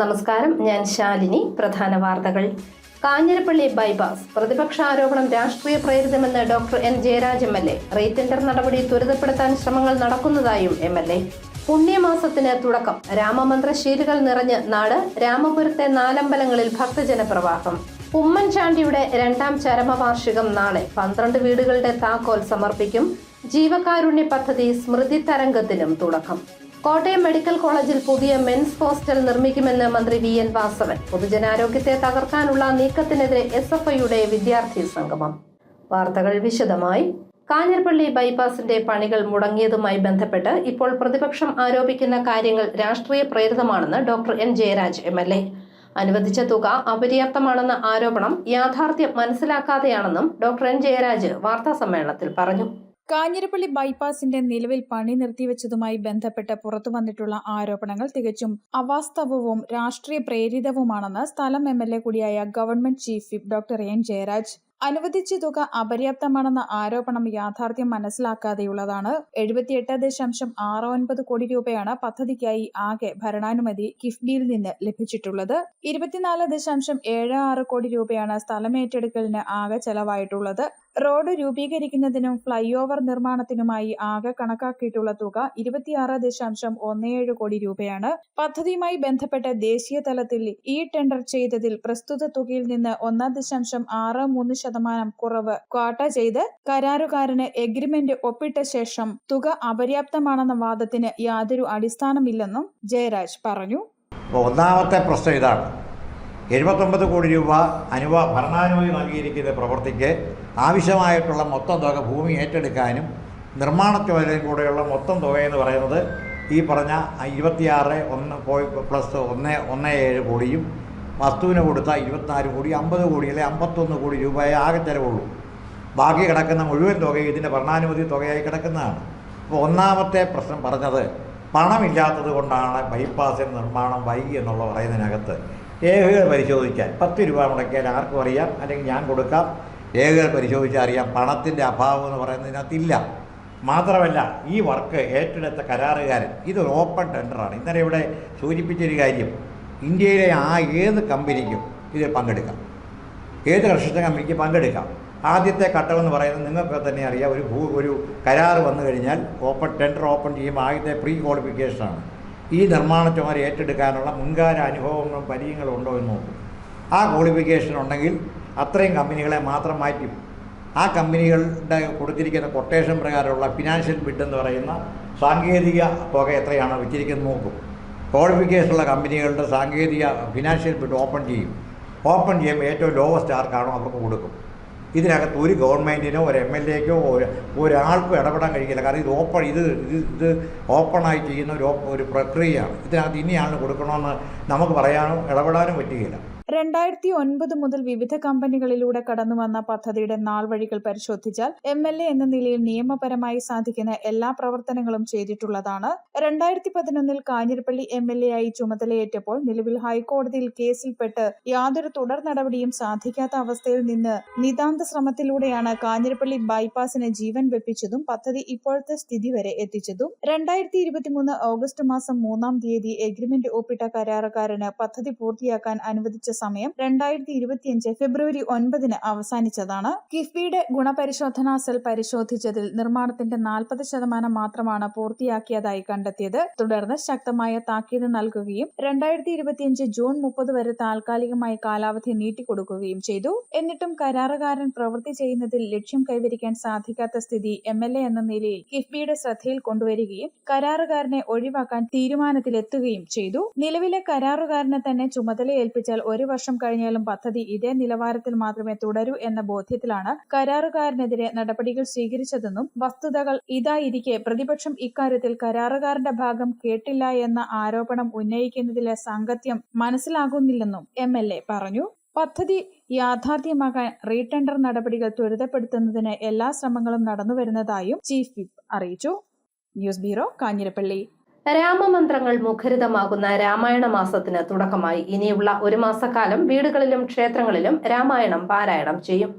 നമസ്കാരം, ഞാൻ ശാലിനി. പ്രധാന വാർത്തകൾ. കാഞ്ഞിരപ്പള്ളി ബൈപ്പാസ് പ്രതിപക്ഷ ആരോപണം രാഷ്ട്രീയ പ്രേരിതമെന്ന് doctor N Jayaraj MLA. Retender നടപടി ത്വരിതപ്പെടുത്താൻ ശ്രമങ്ങൾ നടക്കുന്നതായും MLA. പുണ്യമാസത്തിന് തുടക്കം. രാമമന്ത്രശീലുകൾ നിറഞ്ഞ് നാട്. രാമപുരത്തെ നാലമ്പലങ്ങളിൽ ഭക്തജന പ്രവാഹം. ഉമ്മൻചാണ്ടിയുടെ 2ാം ചരമവാർഷികം നാളെ. 12 വീടുകളുടെ താക്കോൽ സമർപ്പിക്കും. ജീവകാരുണ്യ പദ്ധതി സ്മൃതി തരംഗത്തിനും തുടക്കം. കോട്ടയം മെഡിക്കൽ കോളേജിൽ പുതിയ മെൻസ് ഹോസ്റ്റൽ നിർമ്മിക്കുമെന്ന് മന്ത്രി VN വാസവൻ. പൊതുജനാരോഗ്യത്തെ തകർക്കാനുള്ള നീക്കത്തിനെതിരെ SFIയുടെ വിദ്യാർത്ഥി സംഗമം. വാർത്തകൾ വിശദമായി. കാഞ്ഞിരപ്പള്ളി ബൈപ്പാസിന്റെ പണികൾ മുടങ്ങിയതുമായി ബന്ധപ്പെട്ട് ഇപ്പോൾ പ്രതിപക്ഷം ആരോപിക്കുന്ന കാര്യങ്ങൾ രാഷ്ട്രീയ പ്രേരിതമാണെന്ന് ഡോക്ടർ N ജയരാജ് MLA. അനുവദിച്ച തുക അപര്യാപ്തമാണെന്ന ആരോപണം യാഥാർത്ഥ്യം മനസ്സിലാക്കാതെയാണെന്നും ഡോക്ടർ N ജയരാജ് വാർത്താസമ്മേളനത്തിൽ പറഞ്ഞു. കാഞ്ഞിരപ്പള്ളി ബൈപ്പാസിന്റെ നിലവിൽ പണി നിർത്തിവെച്ചതുമായി ബന്ധപ്പെട്ട് പുറത്തുവന്നിട്ടുള്ള ആരോപണങ്ങൾ തികച്ചും അവാസ്തവവും രാഷ്ട്രീയ പ്രേരിതവുമാണെന്ന് സ്ഥലം MLA കൂടിയായ government chief whip doctor N Jayaraj. അനുവദിച്ച തുക അപര്യാപ്തമാണെന്ന ആരോപണം യാഥാർത്ഥ്യം മനസ്സിലാക്കാതെയുള്ളതാണ്. 78.69 കോടി രൂപയാണ് പദ്ധതിക്കായി ആകെ ഭരണാനുമതി കിഫ്ബിയിൽ നിന്ന് ലഭിച്ചിട്ടുള്ളത്. 24.76 കോടി രൂപയാണ് സ്ഥലമേറ്റെടുക്കലിന് ആകെ ചെലവായിട്ടുള്ളത്. റോഡ് രൂപീകരിക്കുന്നതിനും ഫ്ലൈ ഓവർ നിർമ്മാണത്തിനുമായി ആകെ കണക്കാക്കിയിട്ടുള്ള തുക 26.17 കോടി രൂപയാണ്. പദ്ധതിയുമായി ബന്ധപ്പെട്ട് ദേശീയ തലത്തിൽ ഈ ടെൻഡർ ചെയ്തതിൽ പ്രസ്തുത തുകയിൽ നിന്ന് 1.63% കുറവ് ക്വാട്ട ചെയ്ത് കരാറുകാരന് എഗ്രിമെന്റ് ഒപ്പിട്ട ശേഷം തുക അപര്യാപ്തമാണെന്ന വാദത്തിന് യാതൊരു അടിസ്ഥാനമില്ലെന്നും ജയരാജ് പറഞ്ഞു. ഒന്നാമത്തെ പ്രശ്നം ഇതാണ്. 79 കോടി രൂപ ഭരണാനുമതി നൽകിയിരിക്കുന്ന പ്രവൃത്തിക്ക് ആവശ്യമായിട്ടുള്ള മൊത്തം തുക ഭൂമി ഏറ്റെടുക്കാനും നിർമ്മാണ ചുമതലയും കൂടെയുള്ള മൊത്തം തുകയെന്ന് പറയുന്നത് ഈ പറഞ്ഞ 26+1.17 കോടിയും വസ്തുവിന് കൊടുത്ത 24 കോടി 50 കോടി അല്ലെ 51 കോടി രൂപയെ ആകെ ചിലവുള്ളൂ. ബാക്കി കിടക്കുന്ന മുഴുവൻ തുക ഇതിൻ്റെ ഭരണാനുമതി തുകയായി കിടക്കുന്നതാണ്. അപ്പോൾ ഒന്നാമത്തെ പ്രശ്നം പറഞ്ഞത് പണമില്ലാത്തത് കൊണ്ടാണ് ബൈപ്പാസിന് നിർമ്മാണം വൈകി എന്നുള്ള പറയുന്നതിനകത്ത് രേഖകൾ പരിശോധിക്കാൻ 10 രൂപ മുടക്കിയാൽ ആർക്കും അറിയാം, അല്ലെങ്കിൽ ഞാൻ കൊടുക്കാം. രേഖകൾ പരിശോധിച്ചാൽ അറിയാം പണത്തിൻ്റെ അഭാവം എന്ന് പറയുന്നതിനകത്തില്ല. മാത്രമല്ല, ഈ വർക്ക് ഏറ്റെടുത്ത കരാറുകാരൻ ഇതൊരു ഓപ്പൺ ടെൻഡറാണ്. ഇന്നലെ ഇവിടെ സൂചിപ്പിച്ചൊരു കാര്യം, ഇന്ത്യയിലെ ഏത് കമ്പനിക്കും ഇതിൽ പങ്കെടുക്കാം, ഏത് കർഷക കമ്പനിക്ക് പങ്കെടുക്കാം. ആദ്യത്തെ ഘട്ടമെന്ന് പറയുന്നത് നിങ്ങൾക്ക് തന്നെ അറിയാം, ഒരു കരാർ വന്നു കഴിഞ്ഞാൽ ടെൻഡർ ഓപ്പൺ ചെയ്യുമ്പോൾ ആദ്യത്തെ പ്രീ ക്വാളിഫിക്കേഷനാണ്. ഈ നിർമ്മാണ ചുമതല ഏറ്റെടുക്കാനുള്ള മുൻകാല അനുഭവങ്ങളും പരിചയങ്ങളും ഉണ്ടോ എന്ന് നോക്കും. ആ ക്വാളിഫിക്കേഷൻ ഉണ്ടെങ്കിൽ അത്രയും കമ്പനികളെ മാത്രം മാറ്റും. ആ കമ്പനികളുടെ കൊടുത്തിരിക്കുന്ന കൊട്ടേഷൻ പ്രകാരമുള്ള ഫിനാൻഷ്യൽ ബിഡ് എന്ന് പറയുന്ന സാങ്കേതിക തുക എത്രയാണോ വെച്ചിരിക്കുന്നത് നോക്കും. ക്വാളിഫിക്കേഷനുള്ള കമ്പനികളുടെ സാങ്കേതിക ഫിനാൻഷ്യൽ ബിഡ് ഓപ്പൺ ചെയ്യും. ഓപ്പൺ ചെയ്യുമ്പോൾ ഏറ്റവും ലോവസ്റ്റ് ആർക്കാണോ അവർക്ക് കൊടുക്കും. ഇതിനകത്ത് ഒരു ഗവൺമെൻറ്റിനോ ഒരു MLAക്കോ ഒരാൾക്കും ഇടപെടാൻ കഴിയില്ല. കാരണം ഇത് ഓപ്പണായി ചെയ്യുന്ന ഒരു പ്രക്രിയയാണ്. ഇതിനകത്ത് ഇനിയാണ് കൊടുക്കണമെന്ന് നമുക്ക് പറയാനോ ഇടപെടാനും പറ്റുകയില്ല. 2009 മുതൽ വിവിധ കമ്പനികളിലൂടെ കടന്നുവന്ന പദ്ധതിയുടെ നാൾവഴികൾ പരിശോധിച്ചാൽ MLA എന്ന നിലയിൽ നിയമപരമായി സാധിക്കുന്ന എല്ലാ പ്രവർത്തനങ്ങളും ചെയ്തിട്ടുള്ളതാണ്. 2011 കാഞ്ഞിരപ്പള്ളി MLA ആയി ചുമതലയേറ്റപ്പോൾ നിലവിൽ ഹൈക്കോടതിയിൽ കേസിൽപ്പെട്ട് യാതൊരു തുടർ നടപടിയും സാധിക്കാത്ത അവസ്ഥയിൽ നിന്ന് നിതാന്ത ശ്രമത്തിലൂടെയാണ് കാഞ്ഞിരപ്പള്ളി ബൈപ്പാസിന് ജീവൻ വെപ്പിച്ചതും പദ്ധതി ഇപ്പോഴത്തെ സ്ഥിതി വരെ എത്തിച്ചതും. 2023 ഓഗസ്റ്റ് മാസം 3-ാം തീയതി എഗ്രിമെന്റ് ഒപ്പിട്ട കരാറുകാരന് പദ്ധതി പൂർത്തിയാക്കാൻ അനുവദിച്ച സമയം 2025 ഫെബ്രുവരി 9 അവസാനിച്ചതാണ്. കിഫ്ബിയുടെ ഗുണപരിശോധനാ സെൽ പരിശോധിച്ചതിൽ നിർമ്മാണത്തിന്റെ 40% മാത്രമാണ് പൂർത്തിയാക്കിയതായി കണ്ടെത്തിയത്. തുടർന്ന് ശക്തമായ താക്കീത് നൽകുകയും 2025 ജൂൺ 30 വരെ താൽക്കാലികമായി കാലാവധി നീട്ടിക്കൊടുക്കുകയും ചെയ്തു. എന്നിട്ടും കരാറുകാരൻ പ്രവൃത്തി ചെയ്യുന്നതിൽ ലക്ഷ്യം കൈവരിക്കാൻ സാധിക്കാത്ത സ്ഥിതി MLA എന്ന നിലയിൽ കിഫ്ബിയുടെ ശ്രദ്ധയിൽ കൊണ്ടുവരികയും കരാറുകാരനെ ഒഴിവാക്കാൻ തീരുമാനത്തിലെത്തുകയും ചെയ്തു. നിലവിലെ കരാറുകാരനെ തന്നെ ചുമതല ഏൽപ്പിച്ചാൽ 1 വർഷം കഴിഞ്ഞാലും പദ്ധതി ഇതേ നിലവാരത്തിൽ മാത്രമേ തുടരൂ എന്ന ബോധ്യത്തിലാണ് കരാറുകാരനെതിരെ നടപടികൾ സ്വീകരിച്ചതെന്നും വസ്തുതകൾ ഇതായിരിക്കെ പ്രതിപക്ഷം ഇക്കാര്യത്തിൽ കരാറുകാരന്റെ ഭാഗം കേട്ടില്ല എന്ന ആരോപണം ഉന്നയിക്കുന്നതിലെ സാങ്കത്യം മനസ്സിലാകുന്നില്ലെന്നും MLA പറഞ്ഞു. പദ്ധതി യാഥാർത്ഥ്യമാക്കാൻ റീടെൻഡർ നടപടികൾ ത്വരിതപ്പെടുത്തുന്നതിന് എല്ലാ ശ്രമങ്ങളും നടന്നുവരുന്നതായും ചീഫ് വിപ്പ് അറിയിച്ചു. News bureau, Kanjirappally. രാമമന്ത്രങ്ങൾ മുഖരിതമാകുന്ന രാമായണ മാസത്തിന് തുടക്കമായി. ഇനിയുള്ള 1 മാസക്കാലം വീടുകളിലും ക്ഷേത്രങ്ങളിലും രാമായണം പാരായണം ചെയ്യും.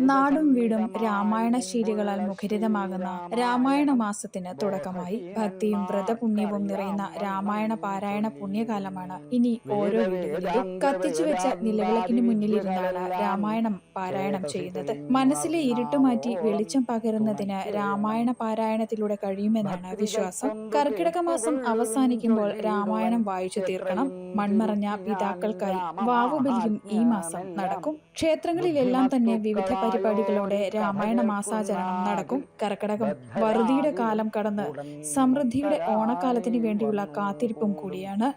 നാടും വീടും രാമായണ ശീലുകളാൽ മുഖരിതമാകുന്ന രാമായണ മാസത്തിന് തുടക്കമായി. ഭക്തിയും വ്രതപുണ്യവും നിറയുന്ന രാമായണ പാരായണ പുണ്യകാലമാണ് ഇനി ഓരോ വീടുകളിലും. കത്തിച്ചുവെച്ച നിലവിളക്കിന് മുന്നിലിരുന്നാണ് രാമായണം പാരായണം ചെയ്യുന്നത്. മനസ്സിലെ ഇരുട്ട് മാറ്റി വെളിച്ചം പകരുന്നതിന് രാമായണ പാരായണത്തിലൂടെ കഴിയുമെന്നാണ് വിശ്വാസം. കർക്കിടക മാസം അവസാനിക്കുമ്പോൾ രാമായണം വായിച്ചു തീർക്കണം. മൺമറഞ്ഞ പിതാക്കൾക്കായി വാവുബലിയും ഈ മാസം നടക്കും. ക്ഷേത്രങ്ങളിലെല്ലാം തന്നെ വിവിധ പരിപാടികളോടെ രാമായണ മാസാചരണം നടക്കും. കർക്കിടകം വറുതിയുടെ കാലം കടന്ന് സമൃദ്ധിയുടെ ഓണക്കാലത്തിന് വേണ്ടിയുള്ള കാത്തിരിപ്പും കൂടിയാണ്.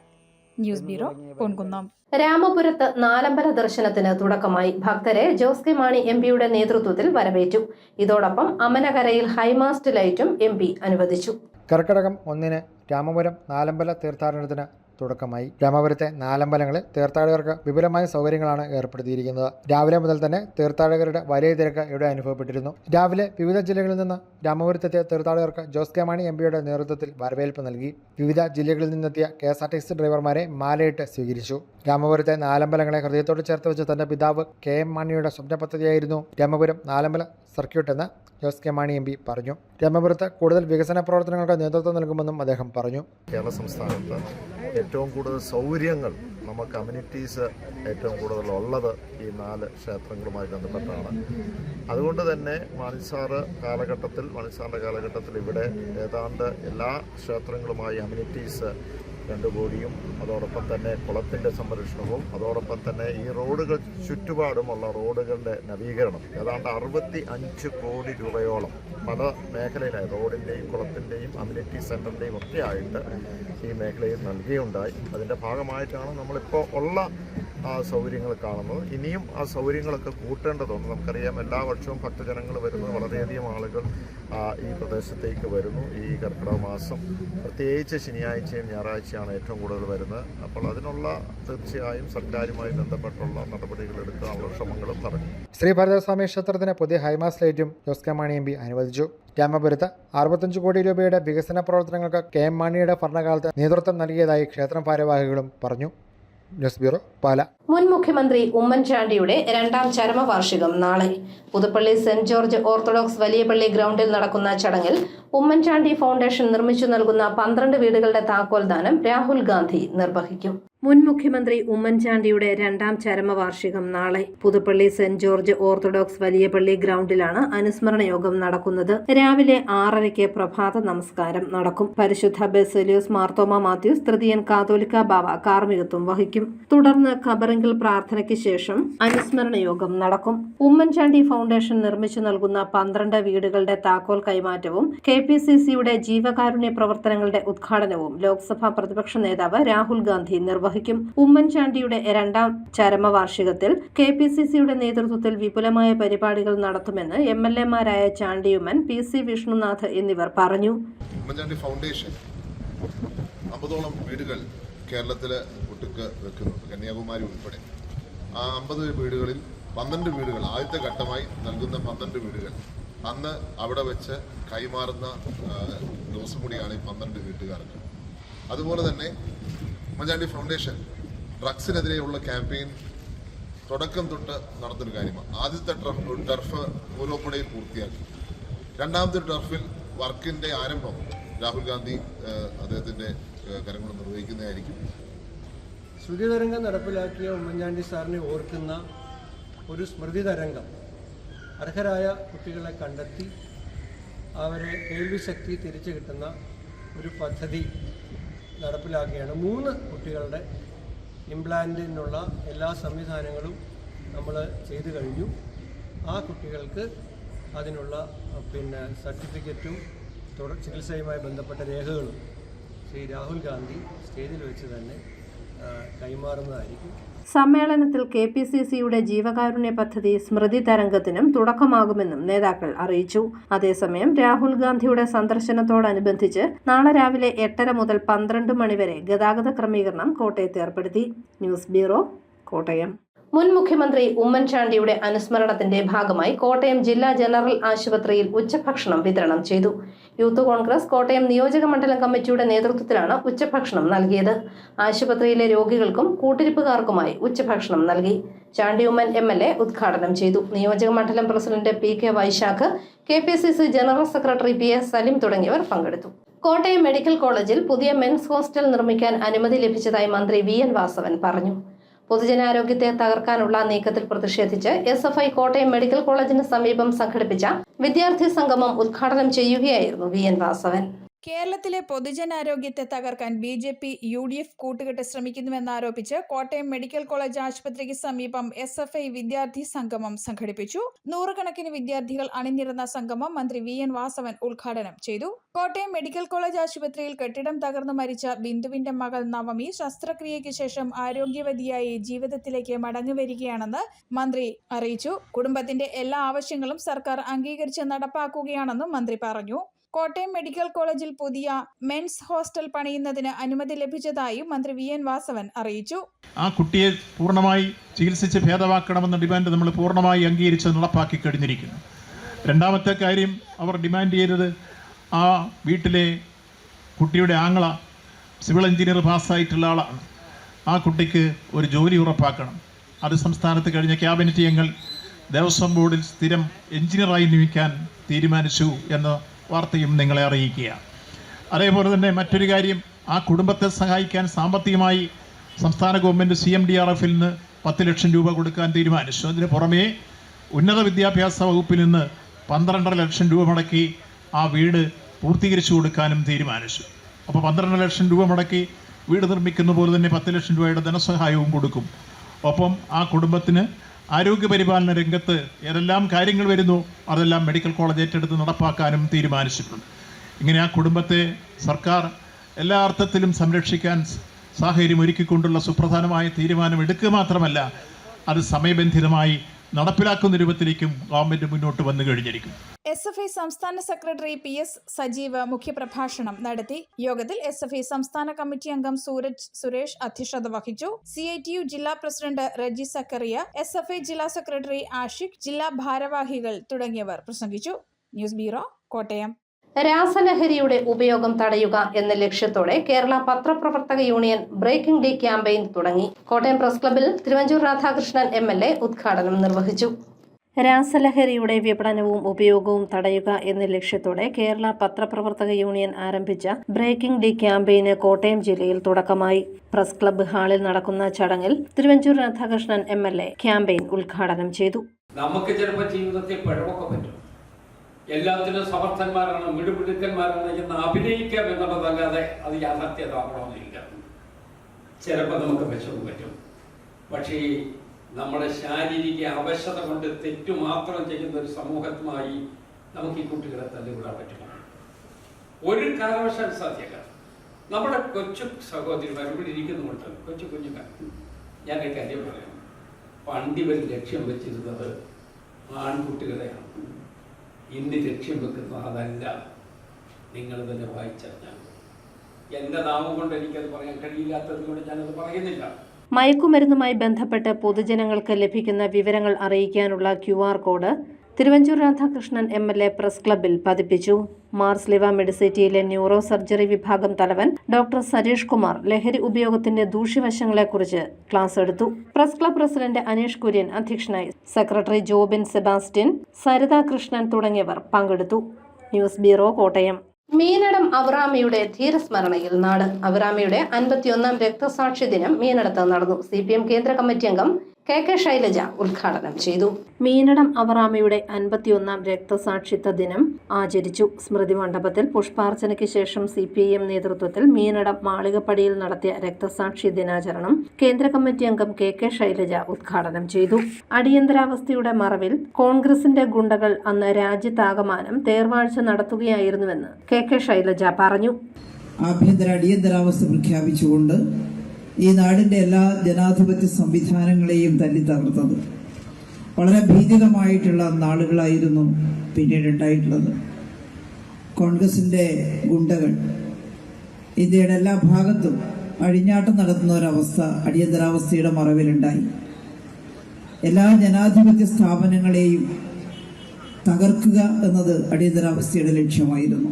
News bureau, Ponkunnam. രാമപുരത്ത് നാലമ്പല ദർശനത്തിന് തുടക്കമായി. ഭക്തരെ ജോസ് കെ മാണി എംപിയുടെ നേതൃത്വത്തിൽ വരവേറ്റു. ഇതോടൊപ്പം അമനകരയിൽ ഹൈമാസ്റ്റ് ലൈറ്റും എംപി അനുവദിച്ചു. കർക്കിടകം 1 രാമപുരം നാലമ്പല തീർത്ഥാടനത്തിന് തുടക്കമായി. രാമപുരത്തെ നാലമ്പലങ്ങളിൽ തീർത്ഥാടകർക്ക് വിപുലമായ സൗകര്യങ്ങളാണ് ഏർപ്പെടുത്തിയിരിക്കുന്നത്. രാവിലെ മുതൽ തന്നെ തീർത്ഥാടകരുടെ വലിയ തിരക്ക് ഇവിടെ അനുഭവപ്പെട്ടിരുന്നു. രാവിലെ വിവിധ ജില്ലകളിൽ നിന്ന് രാമപുരത്തെത്തിയ തീർത്ഥാടകർക്ക് ജോസ് കെ മാണി എംപിയുടെ നേതൃത്വത്തിൽ വരവേൽപ്പ് നൽകി. വിവിധ ജില്ലകളിൽ നിന്നെത്തിയ KSRTC ഡ്രൈവർമാരെ മാലയിട്ട് സ്വീകരിച്ചു. രാമപുരത്തെ നാലമ്പലങ്ങളെ ഹൃദയത്തോട് ചേർത്ത് വെച്ച് തന്റെ പിതാവ് KM മാണിയുടെ സ്വപ്ന പദ്ധതിയായിരുന്നു രാമപുരം നാലമ്പല സർക്യൂട്ട് എന്ന് ജോസ് കെ മാണി എംപി പറഞ്ഞു. രാമപുരത്ത് കൂടുതൽ വികസന പ്രവർത്തനങ്ങൾക്ക് നേതൃത്വം നൽകുമെന്നും അദ്ദേഹം പറഞ്ഞു. കേരള സംസ്ഥാനത്ത് ഏറ്റവും കൂടുതൽ സൗകര്യങ്ങൾ, നമുക്ക് കമ്മ്യൂണിറ്റീസ് ഏറ്റവും കൂടുതൽ ഉള്ളത് ഈ 4 ക്ഷേത്രങ്ങളുമായി ബന്ധപ്പെട്ടാണ്. അതുകൊണ്ട് തന്നെ മാണിസാറിൻ്റെ കാലഘട്ടത്തിൽ ഇവിടെ ഏതാണ്ട് എല്ലാ ക്ഷേത്രങ്ങളുമായി അമ്യൂണിറ്റീസ് 2 കോടിയും അതോടൊപ്പം തന്നെ കുളത്തിൻ്റെ സംരക്ഷണവും അതോടൊപ്പം തന്നെ ഈ റോഡുകൾ ചുറ്റുപാടുമുള്ള റോഡുകളുടെ നവീകരണം ഏതാണ്ട് 65 കോടി രൂപയോളം പല മേഖലയിലായി റോഡിൻ്റെയും കുളത്തിൻ്റെയും അമ്യൂണിറ്റി സെൻ്ററിൻ്റെയും ഒക്കെ ആയിട്ട് ഈ മേഖലയിൽ നൽകുകയുണ്ടായി. അതിൻ്റെ ഭാഗമായിട്ടാണ് നമ്മളിപ്പോൾ ഉള്ള സൗകര്യങ്ങൾ കാണുന്നത്. ഇനിയും ആ സൗകര്യങ്ങളൊക്കെ കൂട്ടേണ്ടതുണ്ട്. നമുക്കറിയാം, എല്ലാ വർഷവും ഭക്തജനങ്ങൾ വരുന്നു, വളരെയധികം ആളുകൾ ഈ പ്രദേശത്തേക്ക് വരുന്നു. ഈ കർക്കിടക മാസം പ്രത്യേകിച്ച് ശനിയാഴ്ചയും ഞായറാഴ്ചയാണ് ഏറ്റവും കൂടുതൽ വരുന്നത്. അപ്പോൾ അതിനുള്ള തീർച്ചയായും സർക്കാരുമായി ബന്ധപ്പെട്ടുള്ള നടപടികൾ എടുക്കാനുള്ള ശ്രമങ്ങളും നടക്കും. ശ്രീ ഭരതസ്വാമി ക്ഷേത്രത്തിന് പുതിയ ഹൈമാസ് ലൈറ്റും ജോസ് കെ മാണി എംപി അനുവദിച്ചു. രാമപുരത്ത് 65 കോടി രൂപയുടെ വികസന പ്രവർത്തനങ്ങൾക്ക് KM മാണിയുടെ ഭരണകാലത്ത് നേതൃത്വം നൽകിയതായി ക്ഷേത്രം ഭാരവാഹികളും പറഞ്ഞു. News bureau, Pala. മുൻ മുഖ്യമന്ത്രി ഉമ്മൻചാണ്ടിയുടെ 2ാം ചരമവാർഷികം നാളെ. പുതുപ്പള്ളി സെന്റ് ജോർജ് ഓർത്തഡോക്സ് വലിയ പള്ളി ഗ്രൗണ്ടിൽ നടക്കുന്ന ചടങ്ങിൽ ഉമ്മൻചാണ്ടി ഫൗണ്ടേഷൻ നിർമ്മിച്ചു നൽകുന്ന 12 വീടുകളുടെ താക്കോൽദാനം രാഹുൽ ഗാന്ധി നിർവഹിക്കും. മുൻ മുഖ്യമന്ത്രി ഉമ്മൻചാണ്ടിയുടെ 2ാം ചരമവാർഷികം നാളെ. പുതുപ്പള്ളി സെന്റ് ജോർജ് ഓർത്തഡോക്സ് വലിയ പള്ളി ഗ്രൗണ്ടിലാണ് അനുസ്മരണ യോഗം നടക്കുന്നത്. രാവിലെ 6:30 പ്രഭാത നമസ്കാരം നടക്കും. പരിശുദ്ധ ബെസേലിയോസ് മാർത്തോമ മാത്യൂസ് തൃതീയൻ കാതോലിക്ക ബാവ കാർമ്മികത്വം വഹിക്കും. തുടർന്ന് ഖബറിങ്കൽ പ്രാർത്ഥനയ്ക്ക് ശേഷം അനുസ്മരണ യോഗം നടക്കും. ഉമ്മൻചാണ്ടി ഫൗണ്ടേഷൻ നിർമ്മിച്ചു നൽകുന്ന 12 വീടുകളുടെ താക്കോൽ കൈമാറ്റവും KPCCയുടെ ജീവകാരുണ്യ പ്രവർത്തനങ്ങളുടെ ഉദ്ഘാടനവും ലോക്സഭാ പ്രതിപക്ഷ നേതാവ് രാഹുൽ ഗാന്ധി നിർവഹിക്കും. ഉമ്മൻചാണ്ടിയുടെ 2ാം ചരമവാർഷികത്തിൽ KPCCയുടെ നേതൃത്വത്തിൽ വിപുലമായ പരിപാടികൾ നടത്തുമെന്ന് MLA-മാരായ ചാണ്ടിയുമ്മൻ, PC വിഷ്ണുനാഥ് എന്നിവർ പറഞ്ഞു. ഉമ്മൻചാണ്ടി ഫൗണ്ടേഷൻ 50ഓളം വീടുകൾ കേരളത്തിലെ ഒട്ടുക്ക് വെക്കുന്നുണ്ട്, കന്യാകുമാരി ഉൾപ്പെടെ. ആ 50 വീടുകളിൽ 12 വീടുകൾ ആദ്യത്തെ ഘട്ടമായി നൽകുന്ന 12 വീടുകൾ അന്ന് അവിടെ വെച്ച് കൈമാറുന്ന ദിവസം കൂടിയാണ് ഈ 12 വീട്ടുകാർക്ക്. അതുപോലെ തന്നെ ഉമ്മൻചാണ്ടി ഫൗണ്ടേഷൻ ഡ്രഗ്സിനെതിരെയുള്ള ക്യാമ്പയിൻ തുടക്കം തൊട്ട് നടന്നൊരു കാര്യമാണ്. ആദ്യത്തെ ടർഫ് മൂലോപ്പുഴയിൽ പൂർത്തിയാക്കി. 2ാമത്തെ ടർഫിൽ വർക്കിൻ്റെ ആരംഭം രാഹുൽ ഗാന്ധി അദ്ദേഹത്തിൻ്റെ കരങ്ങൾ നിർവഹിക്കുന്നതായിരിക്കും. സ്മൃതി തരംഗം നടപ്പിലാക്കിയ ഉമ്മൻചാണ്ടി സാറിനെ ഓർക്കുന്ന ഒരു സ്മൃതി തരംഗം അർഹരായ കുട്ടികളെ കണ്ടെത്തി അവരെ കേൾവിശക്തി തിരിച്ചു കിട്ടുന്ന ഒരു പദ്ധതി നടപ്പിലാക്കുകയാണ്. 3 കുട്ടികളുടെ ഇംപ്ലാന്റിനുള്ള എല്ലാ സംവിധാനങ്ങളും നമ്മൾ ചെയ്തു കഴിഞ്ഞു. ആ കുട്ടികൾക്ക് അതിനുള്ള സർട്ടിഫിക്കറ്റും ചികിത്സയുമായി ബന്ധപ്പെട്ട രേഖകളും ശ്രീ രാഹുൽ ഗാന്ധി സ്റ്റേജിൽ വെച്ച് തന്നെ കൈമാറുന്നതായിരിക്കും. സമ്മേളനത്തിൽ KPCCയുടെ ജീവകാരുണ്യ പദ്ധതി സ്മൃതി തരംഗത്തിനും തുടക്കമാകുമെന്നും നേതാക്കൾ അറിയിച്ചു. അതേസമയം രാഹുൽ ഗാന്ധിയുടെ സന്ദർശനത്തോടനുബന്ധിച്ച് നാളെ രാവിലെ 8:30 മുതൽ 12 മണിവരെ ഗതാഗത ക്രമീകരണം കോട്ടയത്ത് ഏർപ്പെടുത്തി. News bureau, Kottayam. മുൻ മുഖ്യമന്ത്രി ഉമ്മൻചാണ്ടിയുടെ അനുസ്മരണത്തിന്റെ ഭാഗമായി കോട്ടയം ജില്ലാ ജനറൽ ആശുപത്രിയിൽ ഉച്ചഭക്ഷണം വിതരണം ചെയ്തു. യൂത്ത് കോൺഗ്രസ് കോട്ടയം നിയോജക മണ്ഡലം കമ്മിറ്റിയുടെ നേതൃത്വത്തിലാണ് ഉച്ചഭക്ഷണം നൽകിയത്. ആശുപത്രിയിലെ രോഗികൾക്കും കൂട്ടിരിപ്പുകാർക്കുമായി ഉച്ചഭക്ഷണം നൽകി. ചാണ്ടി ഉമ്മൻ MLA ഉദ്ഘാടനം ചെയ്തു. നിയോജക മണ്ഡലം president PK Vaishakh, KPCC general secretary PS Salim തുടങ്ങിയവർ പങ്കെടുത്തു. കോട്ടയം മെഡിക്കൽ കോളേജിൽ പുതിയ മെൻസ് ഹോസ്റ്റൽ നിർമ്മിക്കാൻ അനുമതി ലഭിച്ചതായി മന്ത്രി VN വാസവൻ പറഞ്ഞു. പൊതുജനാരോഗ്യത്തെ തകർക്കാനുള്ള നീക്കത്തിൽ പ്രതിഷേധിച്ച് SFI കോട്ടയം മെഡിക്കൽ കോളേജിന് സമീപം സംഘടിപ്പിച്ച വിദ്യാർത്ഥി സംഗമം ഉദ്ഘാടനം ചെയ്യുകയായിരുന്നു VN വാസവൻ. കേരളത്തിലെ പൊതുജനാരോഗ്യത്തെ തകർക്കാൻ BJP UDF കൂട്ടുകെട്ട് ശ്രമിക്കുന്നുവെന്നാരോപിച്ച് കോട്ടയം മെഡിക്കൽ കോളേജ് ആശുപത്രിക്ക് സമീപം SFI വിദ്യാർത്ഥി സംഗമം സംഘടിപ്പിച്ചു. നൂറുകണക്കിന് വിദ്യാർത്ഥികൾ അണിനിരന്ന സംഗമം മന്ത്രി VN വാസവൻ ഉദ്ഘാടനം ചെയ്തു. കോട്ടയം മെഡിക്കൽ കോളേജ് ആശുപത്രിയിൽ കെട്ടിടം തകർന്നു മരിച്ച ബിന്ദുവിന്റെ മകൾ നവമി ശസ്ത്രക്രിയയ്ക്ക് ശേഷം ആരോഗ്യവതിയായി ജീവിതത്തിലേക്ക് മടങ്ങിവരികയാണെന്ന് മന്ത്രി അറിയിച്ചു. കുടുംബത്തിന്റെ എല്ലാ ആവശ്യങ്ങളും സർക്കാർ അംഗീകരിച്ച് നടപ്പാക്കുകയാണെന്നും മന്ത്രി പറഞ്ഞു. കോട്ടയം മെഡിക്കൽ കോളേജിൽ പുതിയ മെൻസ് ഹോസ്റ്റൽ പണിയുന്നതിന് അനുമതി ലഭിച്ചതായും മന്ത്രി VN വാസവൻ അറിയിച്ചു. ആ കുട്ടിയെ പൂർണ്ണമായി ചികിത്സിച്ച് ഭേദമാക്കണമെന്ന ഡിമാൻഡ് നമ്മൾ പൂർണ്ണമായി അംഗീകരിച്ച് നടപ്പാക്കി കഴിഞ്ഞിരിക്കുന്നു. രണ്ടാമത്തെ കാര്യം അവർ ഡിമാൻഡ് ചെയ്തത് ആ വീട്ടിലെ കുട്ടിയുടെ ആങ്ങള സിവിൽ എഞ്ചിനീയർ പാസ്സായിട്ടുള്ള ആളാണ്. ആ കുട്ടിക്ക് ഒരു ജോലി ഉറപ്പാക്കണം. അത് സംസ്ഥാനത്ത് കഴിഞ്ഞ ക്യാബിനറ്റ് അംഗങ്ങൾ ദേവസ്വം ബോർഡിൽ സ്ഥിരം എഞ്ചിനീയറായി നിയമിക്കാൻ തീരുമാനിച്ചു എന്ന വാർത്തയും നിങ്ങളെ അറിയിക്കുക. അതേപോലെ തന്നെ മറ്റൊരു കാര്യം, ആ കുടുംബത്തെ സഹായിക്കാൻ സാമ്പത്തികമായി സംസ്ഥാന ഗവൺമെൻറ് CMDRFൽ നിന്ന് 10 ലക്ഷം രൂപ കൊടുക്കാൻ തീരുമാനിച്ചു. അതിന് പുറമേ ഉന്നത വിദ്യാഭ്യാസ വകുപ്പിൽ നിന്ന് 12.5 ലക്ഷം രൂപ മുടക്കി ആ വീട് പൂർത്തീകരിച്ചു കൊടുക്കാനും തീരുമാനിച്ചു. അപ്പോൾ 12 ലക്ഷം രൂപ മുടക്കി വീട് നിർമ്മിക്കുന്ന പോലെ തന്നെ 10 ലക്ഷം രൂപയുടെ ധനസഹായവും കൊടുക്കും. ഒപ്പം ആ കുടുംബത്തിന് ആരോഗ്യപരിപാലന രംഗത്ത് ഏതെല്ലാം കാര്യങ്ങൾ വരുന്നു അതെല്ലാം മെഡിക്കൽ കോളേജ് ഏറ്റെടുത്ത് നടപ്പാക്കാനും തീരുമാനിച്ചിട്ടുണ്ട്. ഇങ്ങനെ ആ കുടുംബത്തെ സർക്കാർ എല്ലാ അർത്ഥത്തിലും സംരക്ഷിക്കാൻ സാഹചര്യം ഒരുക്കിക്കൊണ്ടുള്ള സുപ്രധാനമായ തീരുമാനം എടുക്കുക മാത്രമല്ല, അത് സമയബന്ധിതമായി നടപ്പിലാക്കുന്ന രൂപത്തിലേക്കും ഗവൺമെന്റ് മുന്നോട്ട് വന്നു കഴിഞ്ഞിരിക്കും. SFI സംസ്ഥാന സെക്രട്ടറി PS സജീവ് മുഖ്യപ്രഭാഷണം നടത്തി. യോഗത്തിൽ SFI സംസ്ഥാന കമ്മിറ്റി അംഗം സുരേഷ് അധ്യക്ഷത വഹിച്ചു. CITU ജില്ലാ പ്രസിഡന്റ് റജി സക്കറിയ, SFI ജില്ലാ സെക്രട്ടറി ആഷിഖ്, ജില്ലാ ഭാരവാഹികൾ തുടങ്ങിയവർ പ്രസംഗിച്ചു. News bureau, Kottayam. രാസലഹരിയുടെ ഉപയോഗം തടയുക എന്ന ലക്ഷ്യത്തോടെ കേരള പത്രപ്രവർത്തക യൂണിയൻ ബ്രേക്കിംഗ് ഡേ ക്യാമ്പയിൻ തുടങ്ങി. കോട്ടയം പ്രസ് ക്ലബ്ബിൽ തിരുവഞ്ചൂർ രാധാകൃഷ്ണൻ MLA ഉദ്ഘാടനം നിർവഹിച്ചു. രാസലഹരിയുടെ വിപണനവും ഉപയോഗവും തടയുക എന്ന ലക്ഷ്യത്തോടെ കേരള പത്രപ്രവർത്തക യൂണിയൻ ആരംഭിച്ച ബ്രേക്കിംഗ് ഡേ ക്യാമ്പയിന് കോട്ടയം ജില്ലയിൽ തുടക്കമായി. പ്രസ് ക്ലബ്ബ് ഹാളിൽ നടക്കുന്ന ചടങ്ങിൽ തിരുവഞ്ചൂർ രാധാകൃഷ്ണൻ MLA ക്യാമ്പയിൻ ഉദ്ഘാടനം ചെയ്തു. നമുക്ക് ചിലപ്പോൾ ജീവിതത്തിൽ പിഴവൊക്കെ പറ്റും. എല്ലാത്തിനും സമർത്ഥന്മാരാണ്, മിടുമിടുക്കന്മാരാണ് എന്ന് അഭിനയിക്കാം എന്നുള്ളതല്ലാതെ അത് യാഥാർത്ഥ്യമാകണമെന്നില്ല. ചിലപ്പോൾ നമുക്ക് വിഷമം പറ്റും. പക്ഷേ നമ്മുടെ ശാരീരിക അവശത കൊണ്ട് തെറ്റു മാത്രം ചെയ്യുന്ന ഒരു സമൂഹത്തുമായി നമുക്ക് ഈ കുട്ടികളെ തള്ളിവിടാൻ പറ്റുമോ? ഒരു കാലവശാൽ സാധ്യമല്ല. നമ്മുടെ കൊച്ചു സഹോദരിമാർ ഇവിടെ ഇരിക്കുന്നുണ്ട്, കൊച്ചു കുഞ്ഞുങ്ങൾ. ഞാനൊരു കാര്യം പറയാം. പണ്ട് ഇവർ ലക്ഷ്യം വെച്ചിരുന്നത് ആൺകുട്ടികളെയാണ്. ഇന്ന് ലക്ഷ്യം വെക്കുന്നത് അതല്ല. നിങ്ങൾ തന്നെ വായിച്ചറിഞ്ഞാൽ. എൻ്റെ നാമം കൊണ്ട് എനിക്കത് പറയാൻ കഴിയില്ലാത്തത് കൊണ്ട് ഞാനത് പറയുന്നില്ല. മയക്കുമരുന്നുമായി ബന്ധപ്പെട്ട് പൊതുജനങ്ങൾക്ക് ലഭിക്കുന്ന വിവരങ്ങൾ അറിയിക്കാനുള്ള QR code Thiruvanchoor Radhakrishnan MLA press ക്ലബ്ബിൽ പതിപ്പിച്ചു. മാർസ് ലിവ മെഡിസിറ്റിയിലെ ന്യൂറോ സർജറി വിഭാഗം തലവൻ ഡോക്ടർ സരീഷ് കുമാർ ലഹരി ഉപയോഗത്തിന്റെ ദൂഷ്യവശങ്ങളെക്കുറിച്ച് ക്ലാസ് എടുത്തു. Press club president Aneesh Kurian അധ്യക്ഷനായി. സെക്രട്ടറി ജോബിൻ സെബാസ്റ്റ്യൻ, സരിത കൃഷ്ണൻ തുടങ്ങിയവർ പങ്കെടുത്തു. News bureau, Kottayam. മീനടം അവറാമിയുടെ ധീരസ്മരണയിൽ നാട്. അവറാമിയുടെ 51ാം രക്തസാക്ഷി ദിനം മീനടത്ത് നടന്നു. CPM കേന്ദ്ര കമ്മിറ്റി അംഗം KK ശൈലജ ഉദ്ഘാടനം ചെയ്തു. മീനടം അവറാമിയുടെ 51ാം രക്തസാക്ഷിത്വ ദിനം ആചരിച്ചു. സ്മൃതി മണ്ഡപത്തിൽ പുഷ്പാർച്ചനയ്ക്ക് ശേഷം CPIM നേതൃത്വത്തിൽ മീനടം മാളികപ്പടിയിൽ നടത്തിയ രക്തസാക്ഷി ദിനാചരണം കേന്ദ്ര കമ്മിറ്റി അംഗം KK ശൈലജ ഉദ്ഘാടനം ചെയ്തു. അടിയന്തരാവസ്ഥയുടെ മറവിൽ കോൺഗ്രസിന്റെ ഗുണ്ടകൾ അന്ന് രാജ്യത്താകമാനം തേർവാഴ്ച നടത്തുകയായിരുന്നുവെന്ന് KK ശൈലജ പറഞ്ഞു. അടിയന്തരാവസ്ഥ പ്രഖ്യാപിച്ചുകൊണ്ട് ഈ നാടിന്റെ എല്ലാ ജനാധിപത്യ സംവിധാനങ്ങളെയും തല്ലിത്തകർത്തത് വളരെ ഭീതിതമായിട്ടുള്ള നാളുകളായിരുന്നു പിന്നീട് ഉണ്ടായിട്ടുള്ളത്. കോൺഗ്രസിന്റെ ഗുണ്ടകൾ ഇന്ത്യയുടെ എല്ലാ ഭാഗത്തും അഴിഞ്ഞാട്ടം നടത്തുന്ന ഒരവസ്ഥ അടിയന്തരാവസ്ഥയുടെ മറവിലുണ്ടായി. എല്ലാ ജനാധിപത്യ സ്ഥാപനങ്ങളെയും തകർക്കുക എന്നത് അടിയന്തരാവസ്ഥയുടെ ലക്ഷ്യമായിരുന്നു.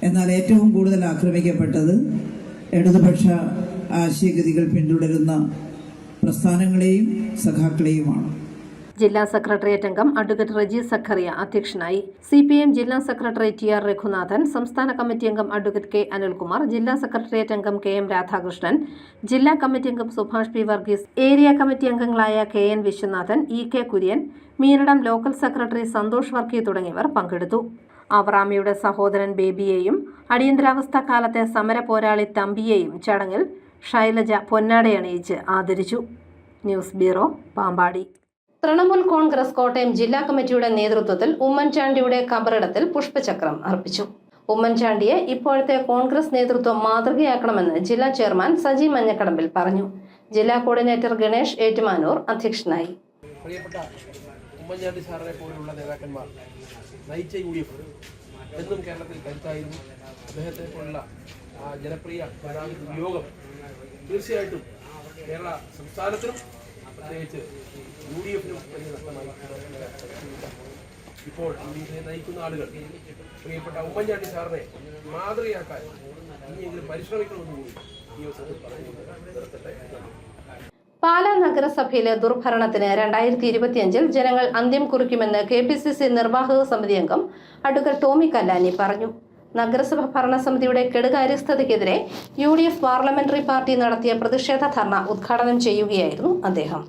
എന്നാൽ ഏറ്റവും കൂടുതൽ ആക്രമിക്കപ്പെട്ടത് ഇടതുപക്ഷ ആശയഗതികൾ പിന്തുടരുന്ന പ്രസ്ഥാനങ്ങളെയും സഖാക്കളെയുമാണ്. ജില്ലാ സെക്രട്ടേറിയറ്റ് അംഗം അഡ്വക്കേറ്റ് റജി സഖറിയ അധ്യക്ഷനായി. CPM ജില്ലാ സെക്രട്ടറി TR രഘുനാഥൻ, സംസ്ഥാന കമ്മിറ്റി അംഗം അഡ്വക്കേറ്റ് K അനിൽകുമാർ, ജില്ലാ സെക്രട്ടേറിയറ്റ് അംഗം KM രാധാകൃഷ്ണൻ, ജില്ലാ കമ്മിറ്റി അംഗം Subhash P Varghese, area committee അംഗങ്ങളായ KN Viswanathan, EK Kurian, Meenadam local secretary Santhosh Varkey തുടങ്ങിയവർ പങ്കെടുത്തു. അവറാമിയുടെ സഹോദരൻ ബേബിയെയും അടിയന്തരാവസ്ഥ കാലത്തെ സമര പോരാളി തമ്പിയെയും ചടങ്ങിൽ ശൈലജ പൊന്നാടയണിയിച്ച് ആദരിച്ചു. News bureau, Pampady. തൃണമൂൽ കോൺഗ്രസ് കോട്ടയം ജില്ലാ കമ്മിറ്റിയുടെ നേതൃത്വത്തിൽ ഉമ്മൻചാണ്ടിയുടെ ഖബറിടത്തിൽ പുഷ്പചക്രം അർപ്പിച്ചു. ഉമ്മൻചാണ്ടിയെ ഇപ്പോഴത്തെ കോൺഗ്രസ് നേതൃത്വം മാതൃകയാക്കണമെന്ന് ജില്ലാ ചെയർമാൻ സജി മഞ്ഞക്കടമ്പിൽ പറഞ്ഞു. ജില്ലാ കോർഡിനേറ്റർ ഗണേഷ് ഏറ്റുമാനൂർ അധ്യക്ഷനായി. പ്രിയപ്പെട്ട ഉമ്മൻചാണ്ടി സാറിനെ പോലുള്ള നേതാക്കന്മാർ നയിച്ച UDF എന്നും കേരളത്തിൽ കരുത്തായിരുന്നു. അദ്ദേഹത്തെ പോലുള്ള ജനപ്രിയ വിയോഗം തീർച്ചയായിട്ടും കേരള സംസ്ഥാനത്തിനും പ്രത്യേകിച്ച് UDFനും വലിയ നഷ്ടമായി. ഇപ്പോൾ UDFിനെ നയിക്കുന്ന ആളുകൾ പ്രിയപ്പെട്ട ഉമ്മൻചാണ്ടി സാറിനെ മാതൃകയാക്കാൻ ഇനിയെങ്കിലും പരിശ്രമിക്കണമെന്ന് കൂടി ഈ അവസരത്തിൽ പറയുന്നത്. പാലാ നഗരസഭയിലെ ദുർഭരണത്തിന് 2025 ജനങ്ങൾ അന്ത്യം കുറിക്കുമെന്ന് KPCC നിർവാഹക സമിതി അംഗം അഡ്വക്കേറ്റ് ടോമി കല്ലാനി പറഞ്ഞു. നഗരസഭ ഭരണസമിതിയുടെ കെടുകാര്യസ്ഥതയ്ക്കെതിരെ UDF പാർലമെന്ററി പാർട്ടി നടത്തിയ പ്രതിഷേധ ധർണ ഉദ്ഘാടനം ചെയ്യുകയായിരുന്നു അദ്ദേഹം.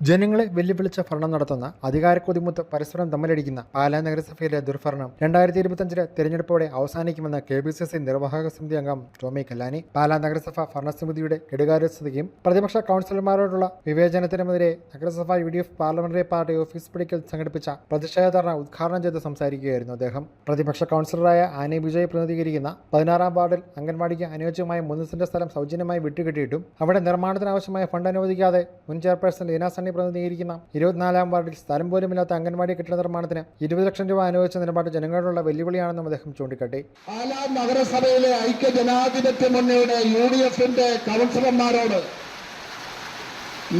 ജനങ്ങളെ വെല്ലുവിളിച്ച ഭരണം നടത്തുന്ന അധികാരക്കൊതിമുത്ത് പരസ്പരം തമ്മിലടിക്കുന്ന പാലാ നഗരസഭയിലെ ദുർഭരണം 2025 തെരഞ്ഞെടുപ്പോടെ അവസാനിക്കുമെന്ന് KPCC നിർവാഹക സമിതി അംഗം ടോമി കല്ലാനി. പാലാ നഗരസഭ ഭരണസമിതിയുടെ കെടുകാര്യസ്ഥതയും പ്രതിപക്ഷ കൗൺസിലർമാരോടുള്ള വിവേചനത്തിനുമെതിരെ നഗരസഭ UDF പാർലമെന്ററി പാർട്ടി ഓഫീസ് പടിക്കൽ സംഘടിപ്പിച്ച പ്രതിഷേധ ധർണ ഉദ്ഘാടനം ചെയ്ത് സംസാരിക്കുകയായിരുന്നു അദ്ദേഹം. പ്രതിപക്ഷ കൗൺസിലറായ ആനി വിജയ് പ്രതിനിധീകരിക്കുന്ന 16-ാം വാർഡിൽ അംഗൻവാടിക്ക് അനുയോജ്യമായ 3 സെന്റ് സ്ഥലം സൗജന്യമായി വിട്ടുകിട്ടിയിട്ടും അവിടെ നിർമ്മാണത്തിനാവശ്യമായ ഫണ്ട് അനുവദിക്കാതെ മുൻ ചെയർപേഴ്സൺ ലീന പ്രതിനിധീകരിക്കുന്ന 24-ാം വാർഡിൽ സ്ഥലം പോലുമില്ലാത്ത അംഗൻവാടി കെട്ടിട നിർമ്മാണത്തിന് 20 ലക്ഷം രൂപ അനുവദിച്ച നിലപാട് ജനങ്ങളോടുള്ള വെല്ലുവിളിയാണെന്നും അദ്ദേഹം ചൂണ്ടിക്കാട്ടി. പാലാ നഗരസഭയിലെ ഐക്യ ജനാധിപത്യ മുന്നണിയുടെ UDFന്റെ കൗൺസിലർമാരോട്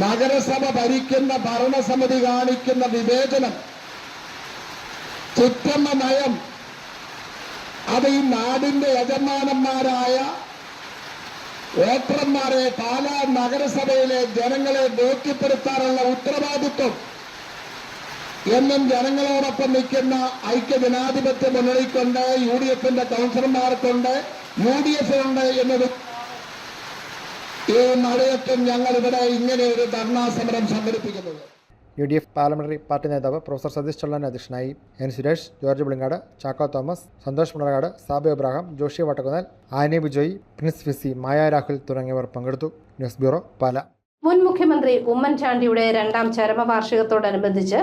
നഗരസഭ ഭരിക്കുന്ന ഭരണസമിതി കാണിക്കുന്ന വിവേചനം, ചുറ്റമ്മ നയം, അത് ഈ നാടിന്റെ യജമാനന്മാരായ വോട്ടർമാരെ പാലാ നഗരസഭയിലെ ജനങ്ങളെ ബോധ്യപ്പെടുത്താനുള്ള ഉത്തരവാദിത്വം എന്നും ജനങ്ങളോടൊപ്പം നിൽക്കുന്ന ഐക്യ ജനാധിപത്യ മുന്നണിക്കുണ്ട്, UDFന്റെ കൗൺസിലർമാർക്കുണ്ട്, UDFുണ്ട് എന്നത് ഈ മഴയത്തും ഞങ്ങളിവിടെ ഇങ്ങനെ ഒരു ധർണാ സമരം സംഘടിപ്പിക്കുന്നത്. UDF പാർലമെന്ററി പാർട്ടി നേതാവ് പ്രൊഫസർ സതീഷ് ചള്ളൻ അധ്യക്ഷനായി. N സുരേഷ്, ജോർജ് പുളിങ്ങാട്, ചാക്കോ തോമസ്, സന്തോഷ് മുളകാട്, സാബു എബ്രഹാം, ജോഷി വട്ടക്കുന്നൽ, ആനി ബിജോയ്, പ്രിൻസ് ഫിസി, മായ രാഹുൽ തുടങ്ങിയവർ പങ്കെടുത്തു. News bureau, Pala. മുൻ മുഖ്യമന്ത്രി ഉമ്മൻചാണ്ടിയുടെ 2ാം ചരമവാർഷികത്തോടനുബന്ധിച്ച്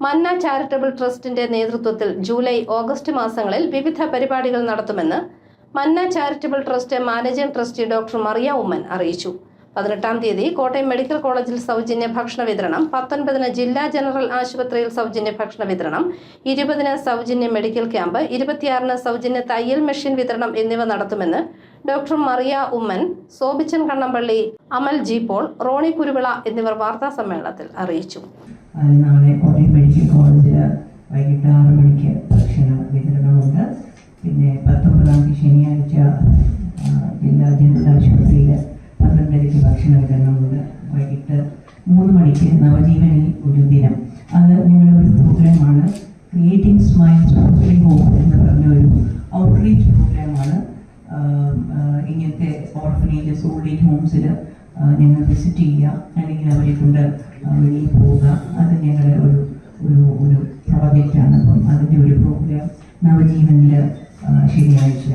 മന്ന ചാരിറ്റബിൾ ട്രസ്റ്റിന്റെ നേതൃത്വത്തിൽ ജൂലൈ, ഓഗസ്റ്റ് മാസങ്ങളിൽ വിവിധ പരിപാടികൾ നടത്തുമെന്ന് Manna charitable trust managing trustee doctor Mariya Oommen അറിയിച്ചു. 18-ാം തീയതി കോട്ടയം മെഡിക്കൽ കോളേജിൽ സൗജന്യ ഭക്ഷണ വിതരണം, 19-ന് ജില്ലാ ജനറൽ ആശുപത്രിയിൽ സൗജന്യ ഭക്ഷണ വിതരണം, 20-ന് സൗജന്യ മെഡിക്കൽ ക്യാമ്പ്, 26-ന് സൗജന്യ തയ്യൽ മെഷീൻ വിതരണം എന്നിവ നടത്തുമെന്ന് ഡോക്ടർ മറിയ ഉമ്മൻ, സോബിച്ചൻ കണ്ണമ്പള്ളി, അമൽ ജി പോൾ, റോണി കുരുവിള എന്നിവർ വാർത്താ സമ്മേളനത്തിൽ അറിയിച്ചു. നാളെ കോട്ടയം മെഡിക്കൽ കോളേജിൽ വൈകിട്ട് 6 മണിക്ക് ഭക്ഷണ വിതരണമുണ്ട്. പിന്നെ 19-ാം തീയതി ശനിയാഴ്ച ജില്ലാ ജനറൽ ആശുപത്രിയിൽ 12-ക്ക് ഭക്ഷണ വിതരണമുണ്ട്. വൈകിട്ട് 3 മണിക്ക് നവജീവനിൽ ഒരു ദിനം, അത് ഞങ്ങളുടെ ഒരു പ്രോഗ്രാമാണ്. ക്രിയേറ്റിംഗ് സ്മൈൽസ് ഹോപ്പ് എന്ന് പറഞ്ഞ ഒരു ഔട്ട്റീച്ച് പ്രോഗ്രാമാണ്. ഇങ്ങനത്തെ ഓർഫനേജസ്, ഓൾഡ് ഏജ് ഹോംസിൽ ഞങ്ങൾ വിസിറ്റ് ചെയ്യുക, അല്ലെങ്കിൽ അവരെ കൊണ്ട് വെളിയിൽ പോവുക. അത് ഞങ്ങളുടെ ഒരു പ്രോജക്റ്റാണ്. അപ്പം അതിൻ്റെ ഒരു പ്രോഗ്രാം നവജീവനിൽ ശനിയാഴ്ച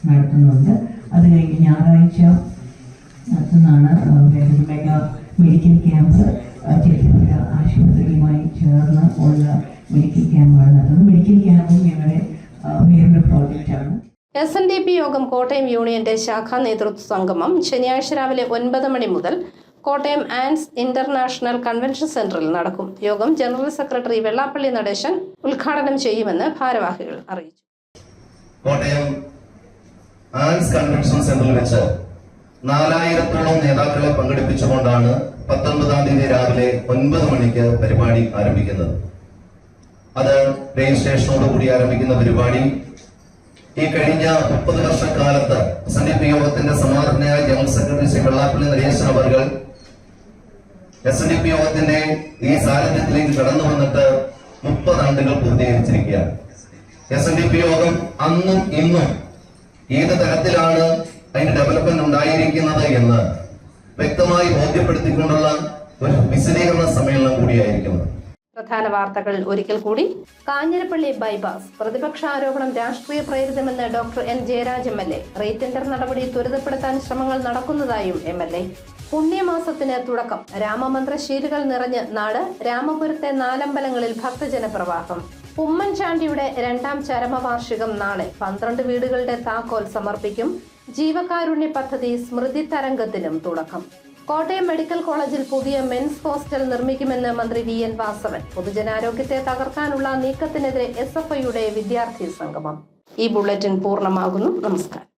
നടത്തുന്നുണ്ട്. അത് കഴിഞ്ഞ് ഞായറാഴ്ച നടത്തുന്നതാണ് വേറൊരു മെഗാ മെഡിക്കൽ ക്യാമ്പ്. ചെറുപ്പുഴ ആശുപത്രിയുമായി ചേർന്ന് ഉള്ള മെഡിക്കൽ ക്യാമ്പാണ് നടത്തുന്നത്. മെഡിക്കൽ ക്യാമ്പും ഞങ്ങളുടെ വേറൊരു പ്രോജക്റ്റാണ്. SNDP യോഗം കോട്ടയം യൂണിയന്റെ ശാഖാ നേതൃത്വ സംഗമം ശനിയാഴ്ച രാവിലെ 9 മണി മുതൽ കോട്ടയം ആൻസ് ഇന്റർനാഷണൽ കൺവെൻഷൻ സെന്ററിൽ നടക്കും. യോഗം ജനറൽ സെക്രട്ടറി വെള്ളാപ്പള്ളി നടേശൻ ഉദ്ഘാടനം ചെയ്യുമെന്ന് ഭാരവാഹികൾ അറിയിച്ചു. കോട്ടയം ആൻസ് കൺവെൻഷൻ സെന്ററിൽ വെച്ച് 4000-ഓളം നേതാക്കളെ പങ്കെടുപ്പിച്ചുകൊണ്ടാണ് 19-ാം തീയതി രാവിലെ 9 മണിക്ക് പരിപാടി ആരംഭിക്കുന്നത്. അത് രജിസ്ട്രേഷനോടുകൂടി ആരംഭിക്കുന്ന പരിപാടി ഈ കഴിഞ്ഞ 30 വർഷക്കാലത്ത് SNDP യോഗത്തിന്റെ സമാധാനയായ ജനറൽ സെക്രട്ടറി ശ്രീ വെള്ളാപ്പള്ളി നടേശൻ അവർ SNDP യോഗത്തിന്റെ ഈ സാന്നിധ്യത്തിലേക്ക് കടന്നു വന്നിട്ട് 30 ആണ്ടുകൾ പൂർത്തീകരിച്ചിരിക്കുകയാണ്. SNDP യോഗം അന്നും ഇന്നും ഏത് തരത്തിലാണ് അതിന്റെ ഡെവലപ്മെന്റ് ഉണ്ടായിരിക്കുന്നത് എന്ന് വ്യക്തമായി ബോധ്യപ്പെടുത്തിക്കൊണ്ടുള്ള ഒരു വിശദീകരണ സമ്മേളനം കൂടിയായിരിക്കുന്നത്. പ്രധാന വാർത്തകൾ ഒരിക്കൽ കൂടി. കാഞ്ഞിരപ്പള്ളി ബൈപാസ് പ്രതിപക്ഷ ആരോപണം രാഷ്ട്രീയ പ്രേരിതമെന്ന് doctor N Jayaraj MLA. Rate tender നടപടി ത്വരിതപ്പെടുത്താൻ ശ്രമങ്ങൾ നടക്കുന്നതായും MLA. പുണ്യമാസത്തിന് തുടക്കം. രാമമന്ത്രശീലുകൾ നിറഞ്ഞ് നാട്. രാമപുരത്തെ 4 അമ്പലങ്ങളിൽ ഭക്തജന പ്രവാഹം. ഉമ്മൻചാണ്ടിയുടെ 2ാം ചരമവാർഷികം നാളെ. 12 വീടുകളുടെ താക്കോൽ സമർപ്പിക്കും. ജീവകാരുണ്യ പദ്ധതി സ്മൃതി തരംഗത്തിനും തുടക്കം. കോട്ടയം മെഡിക്കൽ കോളേജിൽ പുതിയ മെൻസ് ഹോസ്റ്റൽ നിർമ്മിക്കുമെന്ന് മന്ത്രി VN വാസവൻ. പൊതുജനാരോഗ്യത്തെ തകർക്കാനുള്ള നീക്കത്തിനെതിരെ SFIയുടെ വിദ്യാർത്ഥി സംഗമം. ഈ ബുള്ളറ്റിൻ പൂർണ്ണമാകുന്നു. നമസ്കാരം.